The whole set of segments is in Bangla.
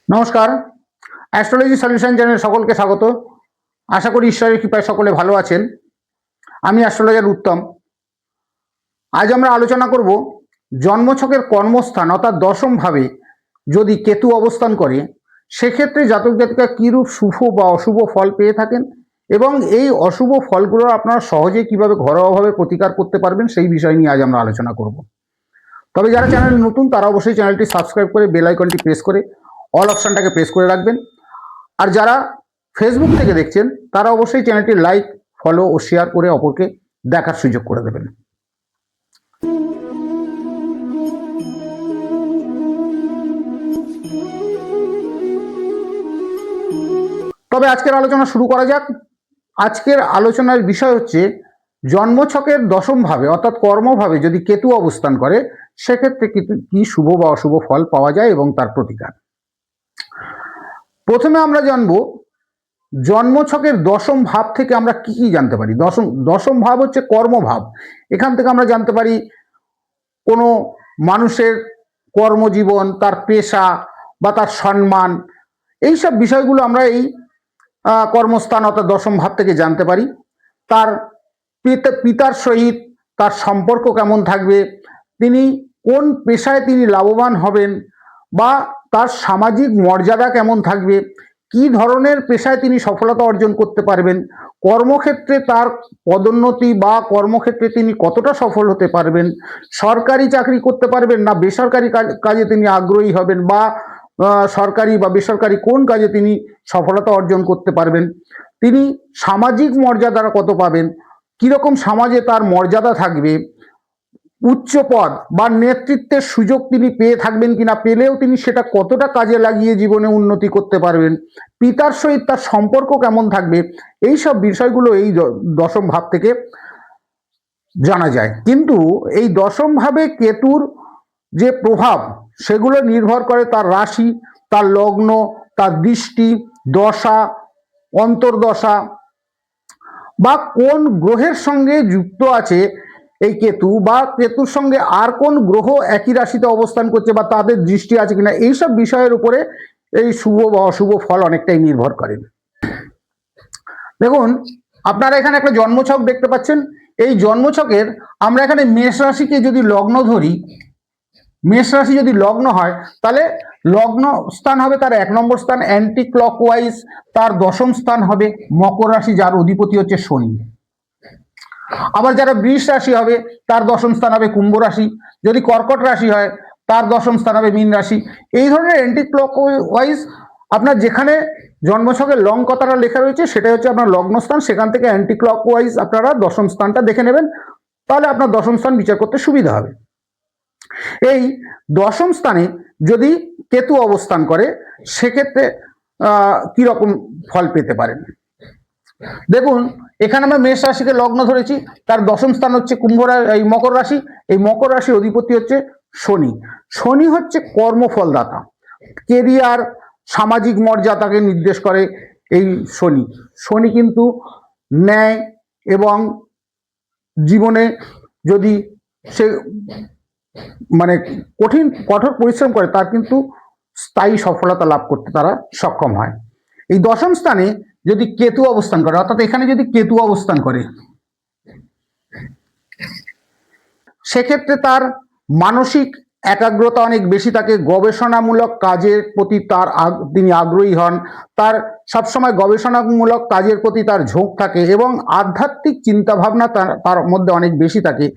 নমস্কার, অ্যাস্ট্রোলজি সলিউশন চ্যানেলে সকলকে স্বাগত। আশা করি ঈশ্বরের কৃপায় সকলে ভালো আছেন। আমি অ্যাস্ট্রোলজার উত্তম। আজ আমরা আলোচনা করব জন্মছকের কর্মস্থান অর্থাৎ দশম ভাবে যদি কেতু অবস্থান করে সেক্ষেত্রে জাতক জাতিকা কীরূপ শুভ বা অশুভ ফল পেয়ে থাকেন এবং এই অশুভ ফলগুলো আপনারা সহজে কিভাবে ঘরোয়াভাবে প্রতিকার করতে পারবেন সেই বিষয় নিয়ে আজ আমরা আলোচনা করব। তবে যারা চ্যানেল নতুন তারা অবশ্যই চ্যানেলটি সাবস্ক্রাইব করে বেল আইকনটি প্রেস করে অল অপশনটাকে প্রেস করে রাখবেন। আর যারা ফেসবুক থেকে দেখছেন তারা অবশ্যই চ্যানেলটি লাইক, ফলো ও শেয়ার করে অপরকে দেখার সুযোগ করে দেবেন। তবে আজকের আলোচনা শুরু করা যাক। আজকের আলোচনার বিষয় হচ্ছে জন্মছকের দশম ভাবে অর্থাৎ কর্মভাবে যদি কেতু অবস্থান করে সেক্ষেত্রে কি শুভ বা অশুভ ফল পাওয়া যায় এবং তার প্রতিকার। প্রথমে আমরা জানবো জন্মছকের দশম ভাব থেকে আমরা কি কি জানতে পারি। দশম ভাব হচ্ছে কর্মভাব। এখান থেকে আমরা জানতে পারি কোনো মানুষের কর্মজীবন, তার পেশা বা তার সম্মান, এইসব বিষয়গুলো আমরা এই কর্মস্থান অর্থাৎ দশম ভাব থেকে জানতে পারি। তার পিতার সহিত তার সম্পর্ক কেমন থাকবে, তিনি কোন পেশায় তিনি লাভবান হবেন বা তার সামাজিক মর্যাদা কেমন থাকবে, কি ধরনের পেশায় তিনি সফলতা অর্জন করতে পারবেন, কর্মক্ষেত্রে তার পদোন্নতি বা কর্মক্ষেত্রে তিনি কতটা সফল হতে পারবেন, সরকারি চাকরি করতে পারবেন না বেসরকারি কাজে তিনি আগ্রহী হবেন বা সরকারি বা বেসরকারি কোন কাজে তিনি সফলতা অর্জন করতে পারবেন, তিনি সামাজিক মর্যাদা কত পাবেন, কিরকম সমাজে তার মর্যাদা থাকবে, উচ্চ পদ বা নেতৃত্বের সুযোগ তিনি পেয়ে থাকবেন কিনা, পেলেও তিনি সেটা কতটা কাজে লাগিয়ে জীবনে উন্নতি করতে পারবেন, পিতার সহিত তার সম্পর্ক কেমন থাকবে, এই সব বিষয়গুলো এই দশম ভাব থেকে জানা যায়। কিন্তু এই দশম ভাবে কেতুর যে প্রভাব সেগুলো নির্ভর করে তার রাশি, তার লগ্ন, তার দৃষ্টি, দশা, অন্তর্দশা বা কোন গ্রহের সঙ্গে যুক্ত আছে এই কেতু বা কেতুর সঙ্গে আর কোন গ্রহ একই রাশিতে অবস্থান করছে বা তাদের দৃষ্টি আছে কিনা, এইসব বিষয়ের উপরে এই শুভ বা অশুভ ফল অনেকটাই নির্ভর করে। দেখুন, আপনারা এখানে একটা জন্মছক দেখতে পাচ্ছেন। এই জন্মছকের আমরা এখানে মেষ রাশিকে যদি লগ্ন ধরি, মেষ রাশি যদি লগ্ন হয় তাহলে লগ্ন স্থান হবে তার 1 নম্বর স্থান, অ্যান্টি ক্লকওয়াইজ তার দশম স্থান হবে মকর রাশি, যার অধিপতি হচ্ছে শনি। আবার যারা বৃষ রাশি হবে তার দশম স্থান হবে কুম্ভ রাশি, যদি কর্কট রাশি হয় তার দশম স্থান হবে মীন রাশি। এই ধরনের অ্যান্টি ক্লকওয়াইজ আপনার যেখানে জন্মছকের লং কথাটা লেখা রয়েছে সেটা হচ্ছে আপনার লগ্নস্থান, সেখান থেকে অ্যান্টি ক্লকওয়াইজ আপনারা দশম স্থানটা দেখে নেবেন, তাহলে আপনার দশম স্থান বিচার করতে সুবিধা হবে। এই দশম স্থানে যদি কেতু অবস্থান করে সেক্ষেত্রে কিরকম ফল পেতে পারেন। দেখুন, এখানে আমরা মেষ রাশিকে লগ্ন ধরেছি, তার দশম স্থান হচ্ছে এই মকর রাশি। এই মকর রাশির অধিপতি হচ্ছে শনি। শনি হচ্ছে কর্মফলদাতা, কেরিয়ার, সামাজিক মর্যাদাকে নির্দেশ করে এই শনি। শনি কিন্তু ন্যায় এবং জীবনে যদি সে মানে কঠোর পরিশ্রম করে তার কিন্তু স্থায়ী সফলতা লাভ করতে তারা সক্ষম হয়। এই দশম স্থানে যদি কেতু অবস্থান করে, অর্থাৎ এখানে যদি কেতু অবস্থান করে সেক্ষেত্রে তার মানসিক একাগ্রতা অনেক বেশি থাকে, গবেষণামূলক কাজের প্রতি তিনি আগ্রহী হন, তার সবসময় গবেষণামূলক কাজের প্রতি তার ঝোঁক থাকে এবং আধ্যাত্মিক চিন্তাভাবনা তার মধ্যে অনেক বেশি থাকে।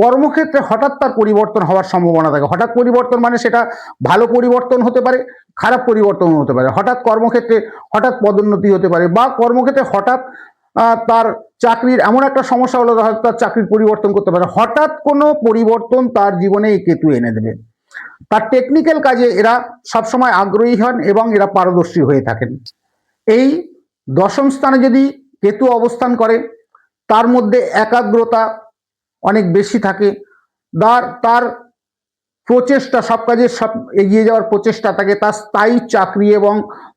কর্মক্ষেত্রে হঠাৎ তার পরিবর্তন হওয়ার সম্ভাবনা থাকে। হঠাৎ পরিবর্তন মানে সেটা ভালো পরিবর্তন হতে পারে, খারাপ পরিবর্তন হতে পারে। হঠাৎ কর্মক্ষেত্রে হঠাৎ পদোন্নতি হতে পারে বা কর্মক্ষেত্রে হঠাৎ তার চাকরির এমন একটা সমস্যা হলো হয়তো তার চাকরির পরিবর্তন করতে পারে। হঠাৎ কোনো পরিবর্তন তার জীবনে এই কেতু এনে দেবে। তার টেকনিক্যাল কাজে এরা সবসময় আগ্রহী হন এবং এরা পারদর্শী হয়ে থাকেন। এই দশম স্থানে যদি কেতু অবস্থান করে তার মধ্যে একাগ্রতা অনেক বেশি থাকে, তার প্রচেষ্টা, সব কাজে সব এগিয়ে যাওয়ার প্রচেষ্টা থাকে, তার স্থায়ী চাকরি এবং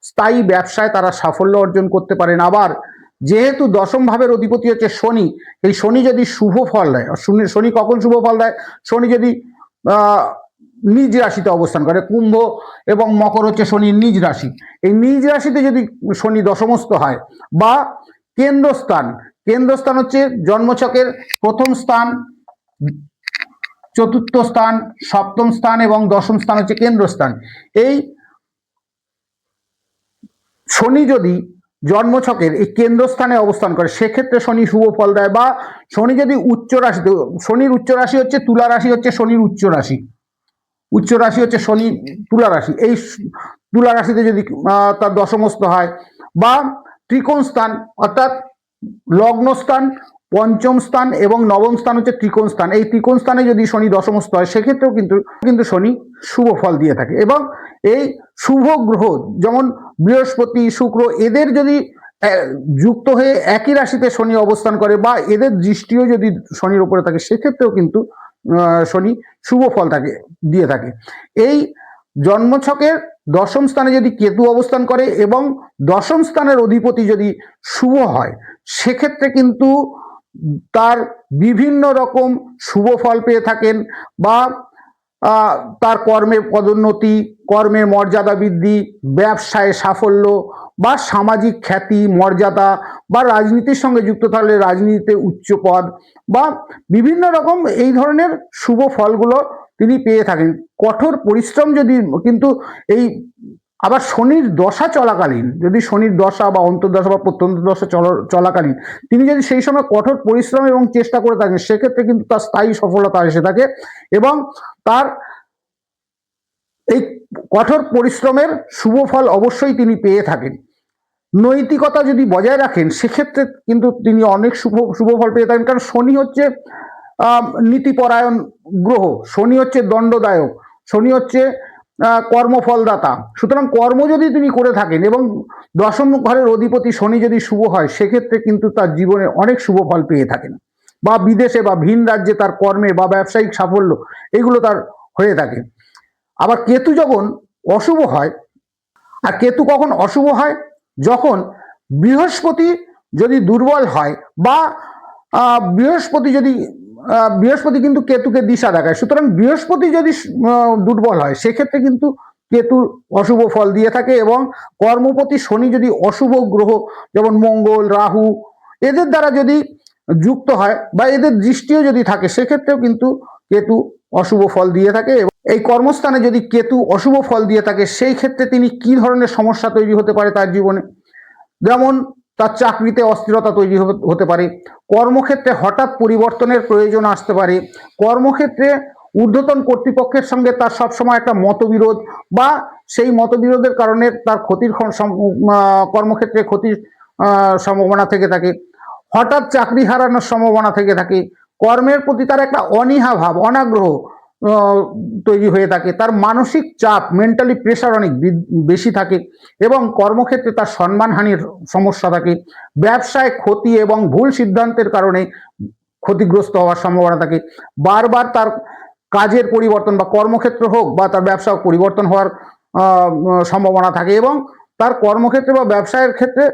স্থায়ী ব্যবসায় তারা সাফল্য অর্জন করতে পারেন। আবার যেহেতু দশম ভাবের অধিপতি হচ্ছে শনি, এই শনি যদি শুভ ফল দেয়, শনি কখন শুভ ফল দেয়, শনি যদি নিজ রাশিতে অবস্থান করে। কুম্ভ এবং মকর হচ্ছে শনির নিজ রাশি। এই নিজ রাশিতে যদি শনি দশমস্থ হয় বা কেন্দ্রস্থান, কেন্দ্রস্থান হচ্ছে জন্মছকের প্রথম স্থান, চতুর্থ স্থান, সপ্তম স্থান এবং দশম স্থান হচ্ছে কেন্দ্রস্থান। এই শনি যদি জন্মছকের এই কেন্দ্রস্থানে অবস্থান করে সেক্ষেত্রে শনি শুভ ফল দেয়। বা শনি যদি উচ্চ রাশিতে, শনির উচ্চ রাশি হচ্ছে তুলা রাশি, হচ্ছে শনির উচ্চ রাশি, উচ্চ রাশি হচ্ছে শনি তুলা রাশি। এই তুলা রাশিতে যদি তার দশমস্থ হয় বা ত্রিকোণ স্থান অর্থাৎ লগ্ন স্থান, পঞ্চম স্থান এবং নবম স্থান হচ্ছে ত্রিকোণ স্থান, এই ত্রিকোণ স্থানে যদি শনি দশমস্থ হয় সেক্ষেত্রেও কিন্তু শনি শুভ ফল দিয়ে থাকে। এবং এই শুভ গ্রহ যেমন বৃহস্পতি, শুক্র, এদের যদি যুক্ত হয়ে একই রাশিতে শনি অবস্থান করে বা এদের দৃষ্টিও যদি শনির উপরে থাকে সেক্ষেত্রেও কিন্তু শনি শুভ ফল দিয়ে থাকে। এই জন্মছকের দশম স্থানে যদি কেতু অবস্থান করে এবং দশম স্থানের অধিপতি যদি শুভ হয় সেক্ষেত্রে কিন্তু তার বিভিন্ন রকম শুভ ফল পেয়ে থাকেন। বা তার কর্মের পদোন্নতি, কর্মের মর্যাদা বৃদ্ধি, ব্যবসায় সাফল্য বা সামাজিক খ্যাতি মর্যাদা, বা রাজনীতির সঙ্গে যুক্ত থাকলে রাজনীতিতে উচ্চ পদ বা বিভিন্ন রকম এই ধরনের শুভ ফলগুলো তিনি পেয়ে থাকেন। কঠোর পরিশ্রম যদি কিন্তু এই আবার শনির দশা চলাকালীন, যদি শনির দশা বা অন্তর্দশা বা প্রত্যন্ত দশা চলাকালীন তিনি যদি সেই সময় কঠোর পরিশ্রম এবং চেষ্টা করে থাকেন সেক্ষেত্রে কিন্তু তার স্থায়ী সফলতা এসে থাকে। এবং তার এই কঠোর পরিশ্রমের শুভ ফল অবশ্যই তিনি পেয়ে থাকেন। নৈতিকতা যদি বজায় রাখেন সেক্ষেত্রে কিন্তু তিনি অনেক শুভ ফল পেয়ে থাকেন। কারণ শনি হচ্ছে নীতিপরায়ণ গ্রহ, শনি হচ্ছে দণ্ডদায়ক, শনি হচ্ছে কর্মফলদাতা। সুতরাং কর্ম যদি তিনি করে থাকেন এবং দশম ঘরের অধিপতি শনি যদি শুভ হয় সেক্ষেত্রে কিন্তু তার জীবনে অনেক শুভ ফল পেয়ে থাকেন। বা বিদেশে বা ভিন রাজ্যে তার কর্মে বা ব্যবসায়িক সাফল্য এগুলো তার হয়ে থাকে। আবার কেতু যখন অশুভ হয়, আর কেতু কখন অশুভ হয়, যখন বৃহস্পতি যদি দুর্বল হয় বা বৃহস্পতি কিন্তু কেতুকে দিশা দেখায়। সুতরাং বৃহস্পতি যদি দুর্বল হয় সেক্ষেত্রে কিন্তু কেতু অশুভ ফল দিয়ে থাকে। এবং কর্মপতি শনি যদি অশুভ গ্রহ যেমন মঙ্গল, রাহু এদের দ্বারা যদি যুক্ত হয় বা এদের দৃষ্টিও যদি থাকে সেক্ষেত্রেও কিন্তু কেতু অশুভ ফল দিয়ে থাকে। এবং এই কর্মস্থানে যদি কেতু অশুভ ফল দিয়ে থাকে সেই ক্ষেত্রে তিনি কি ধরনের সমস্যা তৈরি হতে পারে তার জীবনে, যেমন তার চাকরিতে অস্থিরতা তৈরি হতে পারে, কর্মক্ষেত্রে হঠাৎ পরিবর্তনের প্রয়োজন আসতে পারে, কর্মক্ষেত্রে ঊর্ধ্বতন কর্তৃপক্ষের সঙ্গে তার সবসময় একটা মতবিরোধ বা সেই মতবিরোধের কারণে তার কর্মক্ষেত্রে ক্ষতির সম্ভাবনা থেকে থাকে, হঠাৎ চাকরি হারানোর সম্ভাবনা থেকে থাকে, কর্মের প্রতি তার একটা অনীহা ভাব, অনাগ্রহ তৈরি হয়ে থাকে, তার মানসিক চাপ মেন্টালি প্রেশার অনেক বেশি থাকে এবং কর্মক্ষেত্রে তার সম্মানহানির সমস্যা থাকে, ব্যবসায় ক্ষতি এবং ভুল সিদ্ধান্তের কারণে ক্ষতিগ্রস্ত হওয়ার সম্ভাবনা থাকে, বারবার তার কাজের পরিবর্তন বা কর্মক্ষেত্র হোক বা তার ব্যবসা পরিবর্তন হওয়ার সম্ভাবনা থাকে এবং তার কর্মক্ষেত্রে বা ব্যবসায়ের ক্ষেত্রে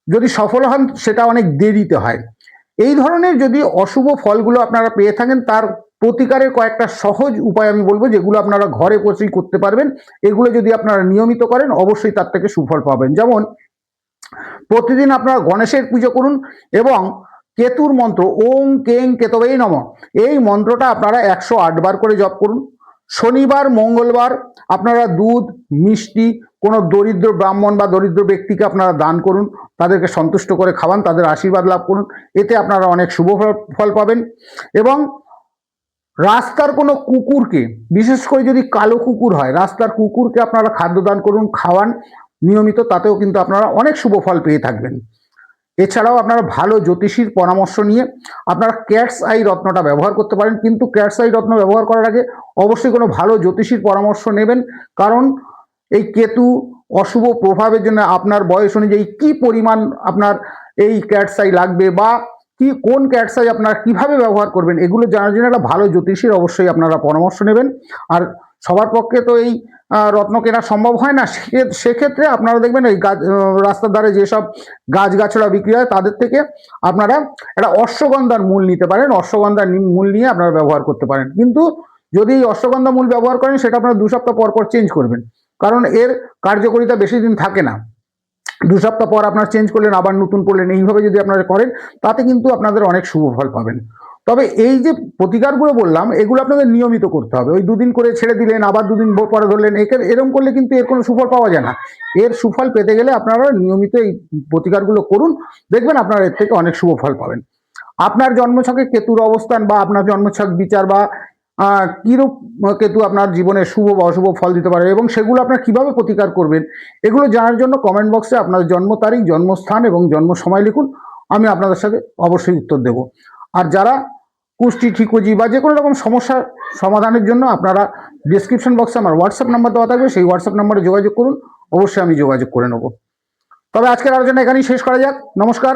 যদি সফল হন সেটা অনেক দেরিতে হয়। এই ধরনের যদি অশুভ ফলগুলো আপনারা পেয়ে থাকেন তার প্রতিকারের কয়েকটা সহজ উপায় আমি বলবো যেগুলো আপনারা ঘরে বসেই করতে পারবেন। এগুলো যদি আপনারা নিয়মিত করেন অবশ্যই তার থেকে সুফল পাবেন। যেমন প্রতিদিন আপনারা গণেশের পুজো করুন এবং কেতুর মন্ত্র ওং কেং কেতবেই নমঃ এই মন্ত্রটা আপনারা 108 বার করে জপ করুন। শনিবার মঙ্গলবার আপনারা দুধ মিষ্টি কোনো দরিদ্র ব্রাহ্মণ বা দরিদ্র ব্যক্তিকে আপনারা দান করুন, তাদেরকে সন্তুষ্ট করে খাওয়ান, তাদের আশীর্বাদ লাভ করুন, এতে আপনারা অনেক শুভ ফল পাবেন। এবং রাস্তার কোনো কুকুরকে, বিশেষ করে যদি কালো কুকুর হয়, রাস্তার কুকুরকে আপনারা খাদ্য দান করুন, খাওয়ান নিয়মিত, তাতেও কিন্তু আপনারা অনেক শুভ ফল পেয়ে থাকবেন। এছাড়াও আপনারা ভালো জ্যোতিষীর পরামর্শ নিয়ে আপনারা ক্যাটস আই রত্নটা ব্যবহার করতে পারেন, কিন্তু ক্যাটস আই রত্ন ব্যবহার করার আগে অবশ্যই কোনো ভালো জ্যোতিষীর পরামর্শ নেবেন। কারণ এই কেতু অশুভ প্রভাবের জন্য আপনার বয়স অনুযায়ী কি পরিমাণ আপনার এই ক্যাটস আই লাগবে বা কোন ক্যাটস আই আপনারা কিভাবে ব্যবহার করবেন এগুলো জানার জন্য একটা ভালো জ্যোতিষীর অবশ্যই আপনারা পরামর্শ নেবেন। আর সবার পক্ষে তো এই রত্ন কেনা সম্ভব হয় না, সেক্ষেত্রে আপনারা দেখবেন এই রাস্তার ধারে যেসব গাছগাছড়া বিক্রি হয় তাদের থেকে আপনারা একটা অশ্বগন্ধার মূল নিতে পারেন, অশ্বগন্ধার মূল নিয়ে আপনারা ব্যবহার করতে পারেন। কিন্তু যদি এই অশ্বগন্ধা মূল ব্যবহার করেন সেটা আপনারা 2 সপ্তাহ পর পর চেঞ্জ করবেন, কারণ এর কার্যকারিতা বেশি দিন থাকে না। 2 সপ্তাহ পর আপনার চেঞ্জ করলেন, আবার নতুন করলেন, এইভাবে যদি আপনারা করেন তাতে কিন্তু আপনাদের অনেক শুভ ফল পাবেন। তবে এই যে প্রতিকারগুলো বললাম এগুলো আপনাদের নিয়মিত করতে হবে। ওই 2 দিন করে ছেড়ে দিলেন, আবার 2 দিন পরে ধরলেন, এরকম করলে কিন্তু এর কোনো সুফল পাওয়া যায় না। এর সুফল পেতে গেলে আপনারা নিয়মিত এই প্রতিকারগুলো করুন, দেখবেন আপনারা এর থেকে অনেক শুভ ফল পাবেন। আপনার জন্মছকে কেতুর অবস্থান বা আপনার জন্মছক বিচার বা কিরূপ কেতু আপনার জীবনে শুভ বা অশুভ ফল দিতে পারে এবং সেগুলো আপনার কিভাবে প্রতিকার করবেন, এগুলো জানার জন্য কমেন্ট বক্সে আপনার জন্ম তারিখ, জন্মস্থান এবং জন্ম সময় লিখুন। আমি আপনাদের সাথে অবশ্যই উত্তর দেব। আর যারা কুষ্টি, ঠিকুজি বা যে কোনো রকম সমস্যার সমাধানের জন্য আপনারা ডিসক্রিপশন বক্সে আমার হোয়াটসঅ্যাপ নাম্বার দেওয়া থাকবে, সেই হোয়াটসঅ্যাপ নাম্বারে যোগাযোগ করুন, অবশ্যই আমি যোগাযোগ করে নেব। তবে আজকের আলোচনা এখানেই শেষ করা যাক। নমস্কার।